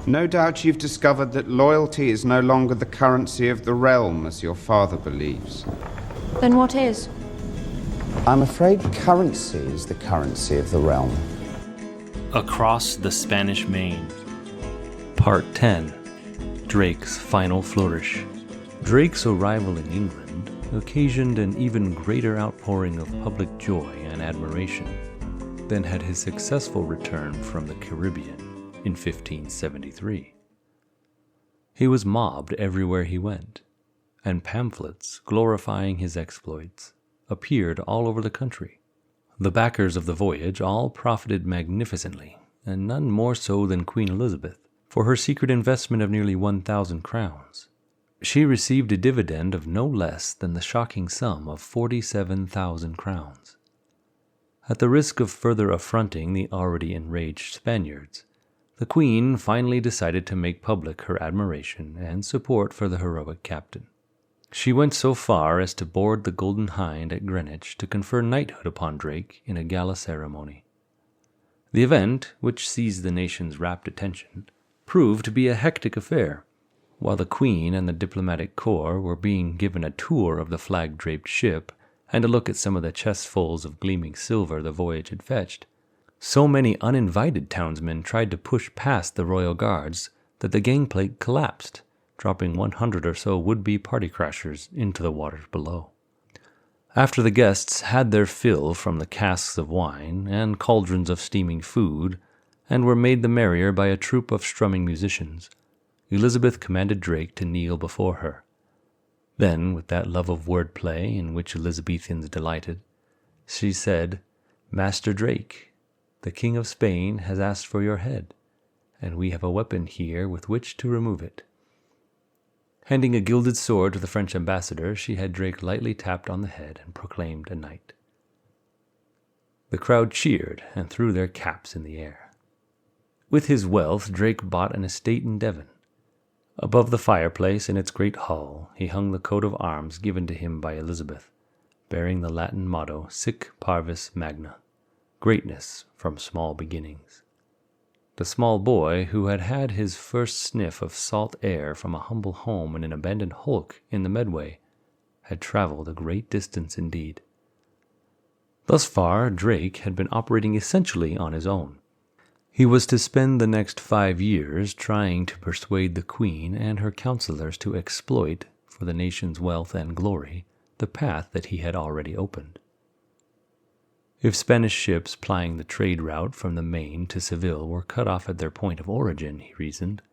No doubt you've discovered that loyalty is no longer the currency of the realm, as your father believes. Then what is? I'm afraid currency is the currency of the realm. Across the Spanish Main. Part 10. Drake's Final Flourish. Drake's arrival in England occasioned an even greater outpouring of public joy and admiration than had his successful return from the Caribbean in 1573. He was mobbed everywhere he went, and pamphlets glorifying his exploits appeared all over the country. The backers of the voyage all profited magnificently, and none more so than Queen Elizabeth, for her secret investment of nearly 1,000 crowns. She received a dividend of no less than the shocking sum of 47,000 crowns. At the risk of further affronting the already enraged Spaniards, the Queen finally decided to make public her admiration and support for the heroic captain. She went so far as to board the Golden Hind at Greenwich to confer knighthood upon Drake in a gala ceremony. The event, which seized the nation's rapt attention, proved to be a hectic affair. While the Queen and the diplomatic corps were being given a tour of the flag-draped ship and a look at some of the chestfuls of gleaming silver the voyage had fetched, so many uninvited townsmen tried to push past the royal guards that the gangplank collapsed, dropping 100 or so would-be party crashers into the waters below. After the guests had their fill from the casks of wine and cauldrons of steaming food, and were made the merrier by a troupe of strumming musicians, Elizabeth commanded Drake to kneel before her. Then, with that love of word-play in which Elizabethans delighted, she said, "Master Drake, the King of Spain has asked for your head, and we have a weapon here with which to remove it." Handing a gilded sword to the French ambassador, she had Drake lightly tapped on the head and proclaimed a knight. The crowd cheered and threw their caps in the air. With his wealth, Drake bought an estate in Devon. Above the fireplace in its great hall, he hung the coat of arms given to him by Elizabeth, bearing the Latin motto Sic Parvis Magna, greatness from small beginnings. The small boy, who had had his first sniff of salt air from a humble home in an abandoned hulk in the Medway, had traveled a great distance indeed. Thus far, Drake had been operating essentially on his own. He was to spend the next 5 years trying to persuade the Queen and her counselors to exploit, for the nation's wealth and glory, the path that he had already opened. If Spanish ships plying the trade route from the Main to Seville were cut off at their point of origin, he reasoned,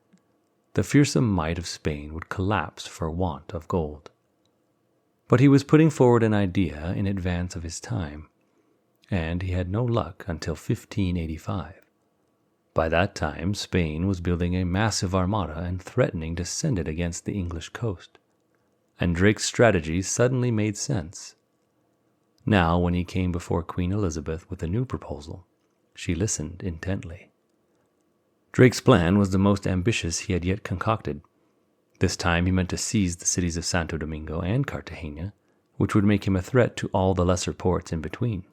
the fearsome might of Spain would collapse for want of gold. But he was putting forward an idea in advance of his time, and he had no luck until 1585. By that time, Spain was building a massive armada and threatening to send it against the English coast, and Drake's strategy suddenly made sense. Now, when he came before Queen Elizabeth with a new proposal, she listened intently. Drake's plan was the most ambitious he had yet concocted. This time he meant to seize the cities of Santo Domingo and Cartagena, which would make him a threat to all the lesser ports in between.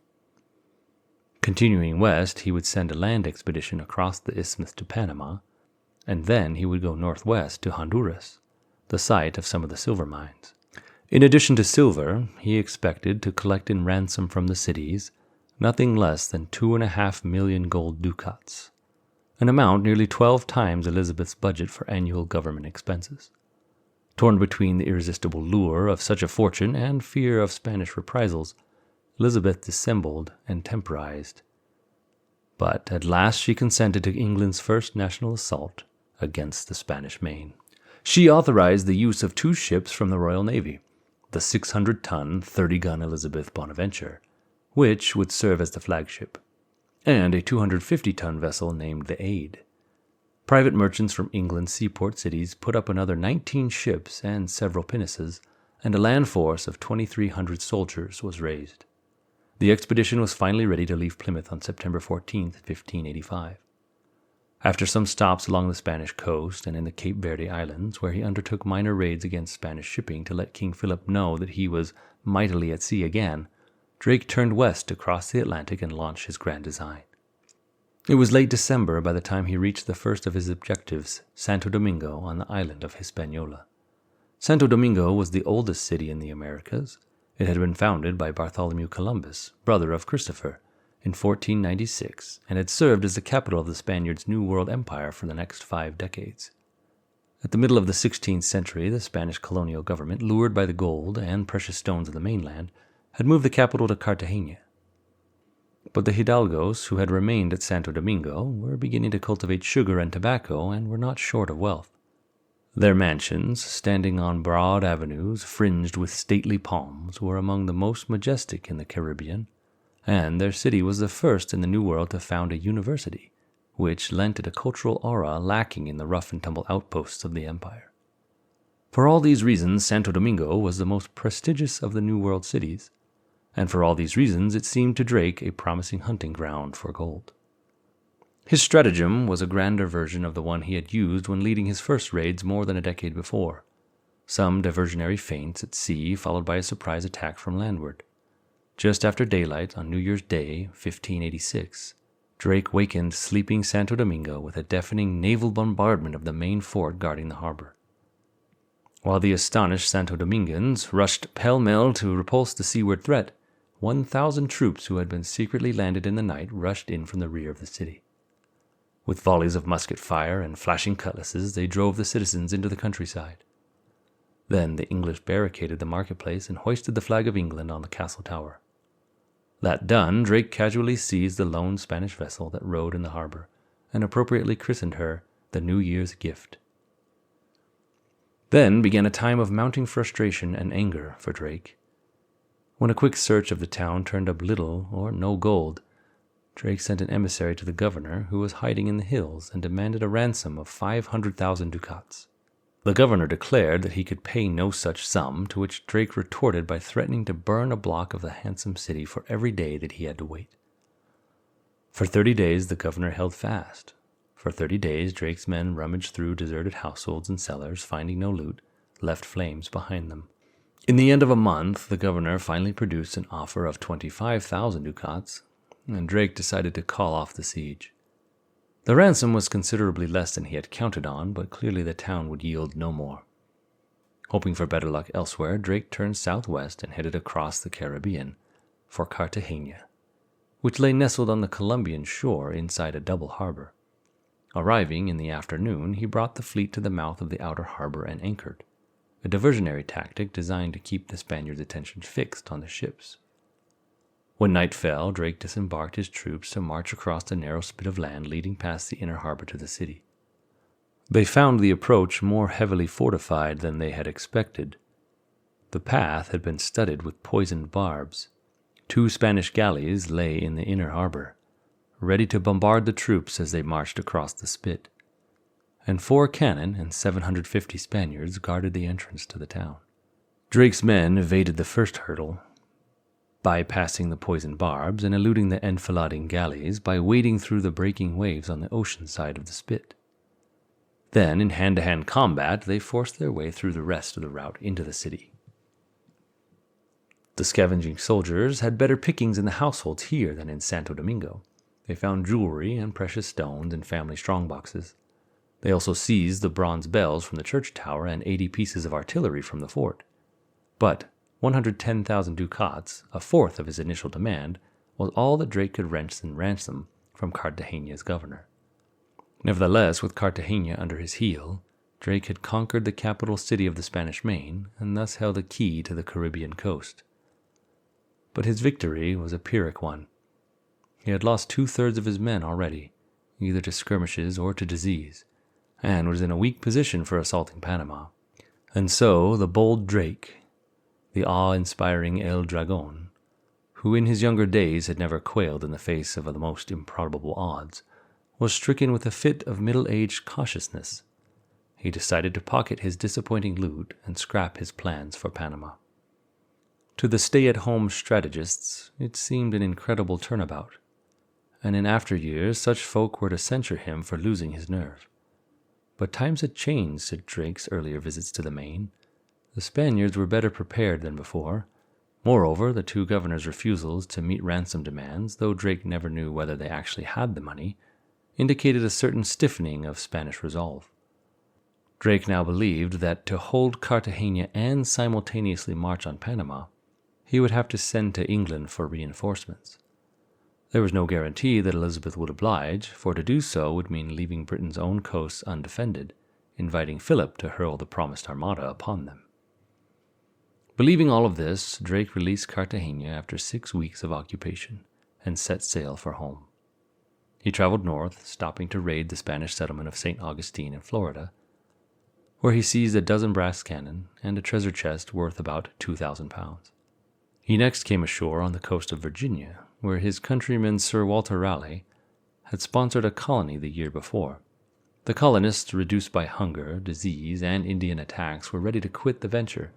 Continuing west, he would send a land expedition across the isthmus to Panama, and then he would go northwest to Honduras, the site of some of the silver mines. In addition to silver, he expected to collect in ransom from the cities nothing less than 2.5 million gold ducats, an amount nearly 12 times Elizabeth's budget for annual government expenses. Torn between the irresistible lure of such a fortune and fear of Spanish reprisals, Elizabeth dissembled and temporized. But at last she consented to England's first national assault against the Spanish Main. She authorized the use of 2 ships from the Royal Navy, the 600-ton, 30-gun Elizabeth Bonaventure, which would serve as the flagship, and a 250-ton vessel named the Aid. Private merchants from England's seaport cities put up another 19 ships and several pinnaces, and a land force of 2,300 soldiers was raised. The expedition was finally ready to leave Plymouth on September 14, 1585. After some stops along the Spanish coast and in the Cape Verde Islands, where he undertook minor raids against Spanish shipping to let King Philip know that he was mightily at sea again, Drake turned west to cross the Atlantic and launch his grand design. It was late December by the time he reached the first of his objectives, Santo Domingo on the island of Hispaniola. Santo Domingo was the oldest city in the Americas. It had been founded by Bartholomew Columbus, brother of Christopher, in 1496, and had served as the capital of the Spaniards' New World Empire for the next 5 decades. At the middle of the 16th century, the Spanish colonial government, lured by the gold and precious stones of the mainland, had moved the capital to Cartagena. But the hidalgos who had remained at Santo Domingo were beginning to cultivate sugar and tobacco and were not short of wealth. Their mansions, standing on broad avenues fringed with stately palms, were among the most majestic in the Caribbean, and their city was the first in the New World to found a university, which lent it a cultural aura lacking in the rough-and-tumble outposts of the empire. For all these reasons, Santo Domingo was the most prestigious of the New World cities, and for all these reasons it seemed to Drake a promising hunting ground for gold. His stratagem was a grander version of the one he had used when leading his first raids more than a decade before. Some diversionary feints at sea followed by a surprise attack from landward. Just after daylight on New Year's Day, 1586, Drake wakened sleeping Santo Domingo with a deafening naval bombardment of the main fort guarding the harbor. While the astonished Santo Domingans rushed pell-mell to repulse the seaward threat, 1,000 troops who had been secretly landed in the night rushed in from the rear of the city. With volleys of musket fire and flashing cutlasses, they drove the citizens into the countryside. Then the English barricaded the marketplace and hoisted the flag of England on the castle tower. That done, Drake casually seized the lone Spanish vessel that rode in the harbor and appropriately christened her the New Year's Gift. Then began a time of mounting frustration and anger for Drake. When a quick search of the town turned up little or no gold, Drake sent an emissary to the governor, who was hiding in the hills, and demanded a ransom of 500,000 ducats. The governor declared that he could pay no such sum, to which Drake retorted by threatening to burn a block of the handsome city for every day that he had to wait. For 30 days the governor held fast. For 30 days Drake's men rummaged through deserted households and cellars, finding no loot, left flames behind them. In the end of a month, the governor finally produced an offer of 25,000 ducats, and Drake decided to call off the siege. The ransom was considerably less than he had counted on, but clearly the town would yield no more. Hoping for better luck elsewhere, Drake turned southwest and headed across the Caribbean for Cartagena, which lay nestled on the Colombian shore inside a double harbor. Arriving in the afternoon, he brought the fleet to the mouth of the outer harbor and anchored, a diversionary tactic designed to keep the Spaniards' attention fixed on the ships. When night fell, Drake disembarked his troops to march across the narrow spit of land leading past the inner harbor to the city. They found the approach more heavily fortified than they had expected. The path had been studded with poisoned barbs. 2 Spanish galleys lay in the inner harbor, ready to bombard the troops as they marched across the spit, and 4 cannon and 750 Spaniards guarded the entrance to the town. Drake's men evaded the first hurdle, bypassing the poisoned barbs and eluding the enfilading galleys by wading through the breaking waves on the ocean side of the spit. Then, in hand-to-hand combat, they forced their way through the rest of the route into the city. The scavenging soldiers had better pickings in the households here than in Santo Domingo. They found jewelry and precious stones in family strongboxes. They also seized the bronze bells from the church tower and 80 pieces of artillery from the fort. But 110,000 ducats, a fourth of his initial demand, was all that Drake could wrench in ransom from Cartagena's governor. Nevertheless, with Cartagena under his heel, Drake had conquered the capital city of the Spanish Main and thus held a key to the Caribbean coast. But his victory was a Pyrrhic one. He had lost 2/3 of his men already, either to skirmishes or to disease, and was in a weak position for assaulting Panama. And so the bold Drake, the awe-inspiring El Dragon, who in his younger days had never quailed in the face of the most improbable odds, was stricken with a fit of middle-aged cautiousness. He decided to pocket his disappointing loot and scrap his plans for Panama. To the stay-at-home strategists, it seemed an incredible turnabout, and in after years such folk were to censure him for losing his nerve. But times had changed since Drake's earlier visits to the Main. The Spaniards were better prepared than before. Moreover, the 2 governors' refusals to meet ransom demands, though Drake never knew whether they actually had the money, indicated a certain stiffening of Spanish resolve. Drake now believed that to hold Cartagena and simultaneously march on Panama, he would have to send to England for reinforcements. There was no guarantee that Elizabeth would oblige, for to do so would mean leaving Britain's own coasts undefended, inviting Philip to hurl the promised armada upon them. Believing all of this, Drake released Cartagena after 6 weeks of occupation and set sail for home. He traveled north, stopping to raid the Spanish settlement of St. Augustine in Florida, where he seized a dozen brass cannon and a treasure chest worth about 2,000 pounds. He next came ashore on the coast of Virginia, where his countryman Sir Walter Raleigh had sponsored a colony the year before. The colonists, reduced by hunger, disease, and Indian attacks, were ready to quit the venture,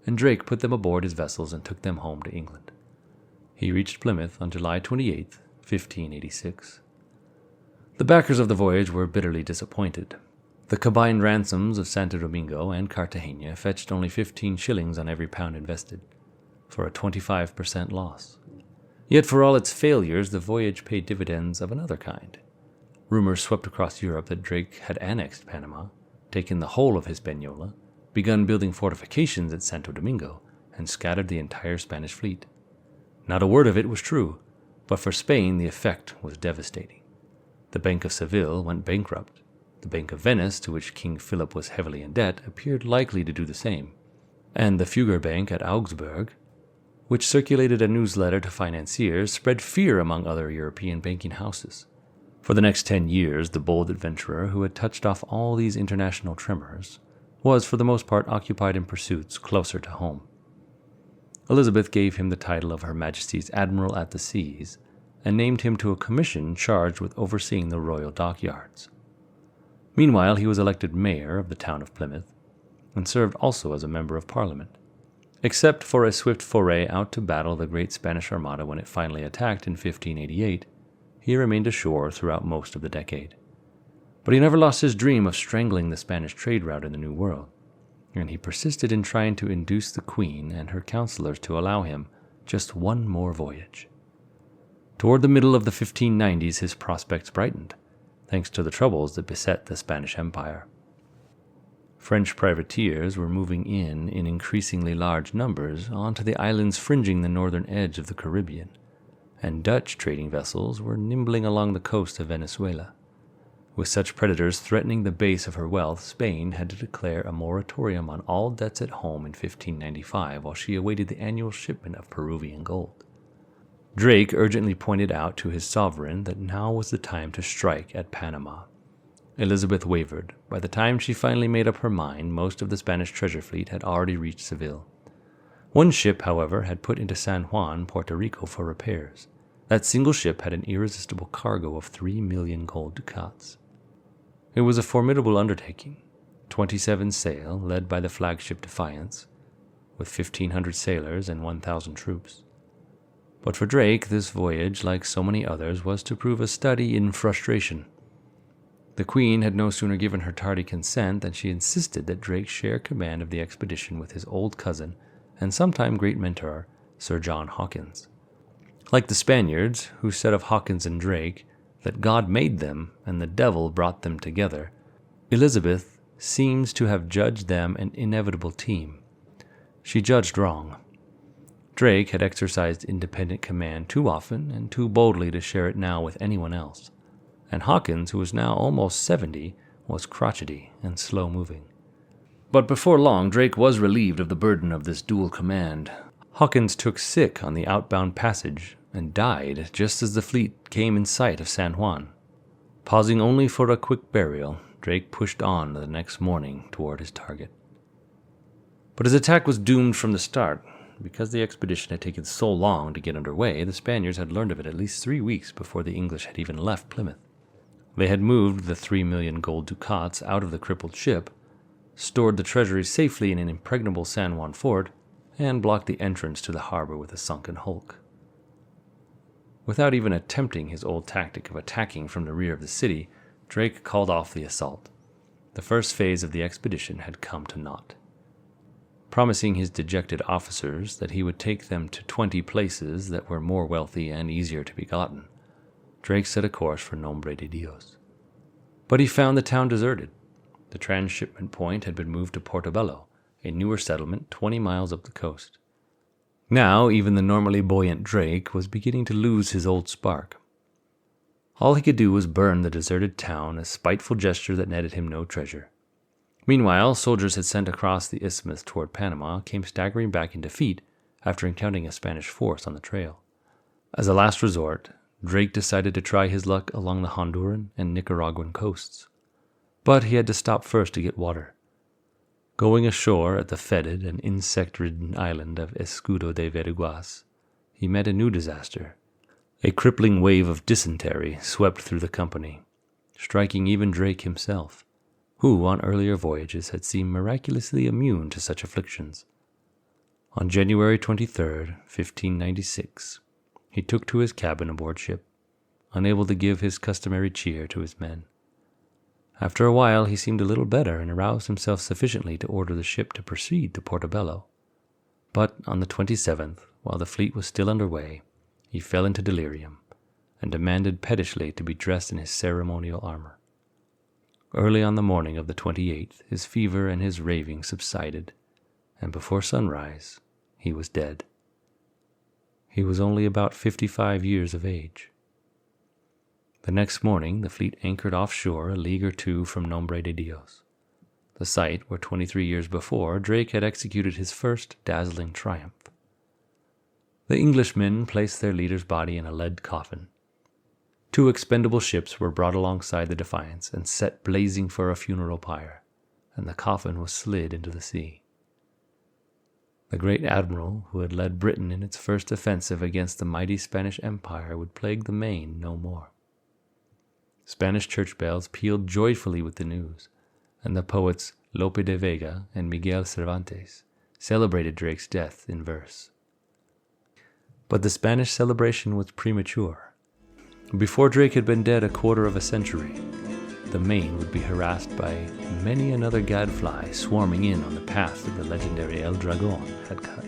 and Drake put them aboard his vessels and took them home to England. He reached Plymouth on July 28, 1586. The backers of the voyage were bitterly disappointed. The combined ransoms of Santo Domingo and Cartagena fetched only 15 shillings on every pound invested, for a 25% loss. Yet for all its failures, the voyage paid dividends of another kind. Rumors swept across Europe that Drake had annexed Panama, taken the whole of Hispaniola, begun building fortifications at Santo Domingo, and scattered the entire Spanish fleet. Not a word of it was true, but for Spain the effect was devastating. The Bank of Seville went bankrupt. The Bank of Venice, to which King Philip was heavily in debt, appeared likely to do the same, and the Fugger Bank at Augsburg, which circulated a newsletter to financiers, spread fear among other European banking houses. For the next 10 years, the bold adventurer who had touched off all these international tremors was for the most part occupied in pursuits closer to home. Elizabeth gave him the title of Her Majesty's Admiral at the Seas and named him to a commission charged with overseeing the royal dockyards. Meanwhile, he was elected mayor of the town of Plymouth and served also as a member of Parliament. Except for a swift foray out to battle the great Spanish Armada when it finally attacked in 1588, he remained ashore throughout most of the decade. But he never lost his dream of strangling the Spanish trade route in the New World, and he persisted in trying to induce the Queen and her counselors to allow him just one more voyage. Toward the middle of the 1590s, his prospects brightened, thanks to the troubles that beset the Spanish Empire. French privateers were moving in increasingly large numbers onto the islands fringing the northern edge of the Caribbean, and Dutch trading vessels were nimbling along the coast of Venezuela. With such predators threatening the base of her wealth, Spain had to declare a moratorium on all debts at home in 1595 while she awaited the annual shipment of Peruvian gold. Drake urgently pointed out to his sovereign that now was the time to strike at Panama. Elizabeth wavered. By the time she finally made up her mind, most of the Spanish treasure fleet had already reached Seville. One ship, however, had put into San Juan, Puerto Rico, for repairs. That single ship had an irresistible cargo of 3 million gold ducats. It was a formidable undertaking, 27 sail, led by the flagship Defiance, with 1,500 sailors and 1,000 troops. But for Drake, this voyage, like so many others, was to prove a study in frustration. The Queen had no sooner given her tardy consent than she insisted that Drake share command of the expedition with his old cousin and sometime great mentor, Sir John Hawkins. Like the Spaniards, who said of Hawkins and Drake that God made them and the devil brought them together, Elizabeth seems to have judged them an inevitable team. She judged wrong. Drake had exercised independent command too often and too boldly to share it now with anyone else, and Hawkins, who was now almost 70, was crotchety and slow-moving. But before long, Drake was relieved of the burden of this dual command. Hawkins took sick on the outbound passage and died just as the fleet came in sight of San Juan. Pausing only for a quick burial, Drake pushed on the next morning toward his target. But his attack was doomed from the start. Because the expedition had taken so long to get underway, the Spaniards had learned of it at least 3 weeks before the English had even left Plymouth. They had moved the 3 million gold ducats out of the crippled ship, stored the treasury safely in an impregnable San Juan fort, and blocked the entrance to the harbor with a sunken hulk. Without even attempting his old tactic of attacking from the rear of the city, Drake called off the assault. The first phase of the expedition had come to naught. Promising his dejected officers that he would take them to 20 places that were more wealthy and easier to be gotten, Drake set a course for Nombre de Dios. But he found the town deserted. The transshipment point had been moved to Portobello, a newer settlement 20 miles up the coast. Now, even the normally buoyant Drake was beginning to lose his old spark. All he could do was burn the deserted town, a spiteful gesture that netted him no treasure. Meanwhile, soldiers had sent across the isthmus toward Panama came staggering back in defeat after encountering a Spanish force on the trail. As a last resort, Drake decided to try his luck along the Honduran and Nicaraguan coasts. But he had to stop first to get water. Going ashore at the fetid and insect-ridden island of Escudo de Veriguas, he met a new disaster. A crippling wave of dysentery swept through the company, striking even Drake himself, who on earlier voyages had seemed miraculously immune to such afflictions. On January 23, 1596, he took to his cabin aboard ship, unable to give his customary cheer to his men. After a while he seemed a little better and aroused himself sufficiently to order the ship to proceed to Portobello. But on the 27th, while the fleet was still under way, he fell into delirium and demanded pettishly to be dressed in his ceremonial armor. Early on the morning of the 28th, his fever and his raving subsided, and before sunrise, he was dead. He was only about 55 years of age. The next morning, the fleet anchored offshore a league or two from Nombre de Dios, the site where 23 years before Drake had executed his first dazzling triumph. The Englishmen placed their leader's body in a lead coffin. 2 expendable ships were brought alongside the Defiance and set blazing for a funeral pyre, and the coffin was slid into the sea. The great admiral who had led Britain in its first offensive against the mighty Spanish Empire would plague the Main no more. Spanish church bells pealed joyfully with the news, and the poets Lope de Vega and Miguel Cervantes celebrated Drake's death in verse. But the Spanish celebration was premature. Before Drake had been dead a quarter of a century, the Main would be harassed by many another gadfly swarming in on the path that the legendary El Dragon had cut.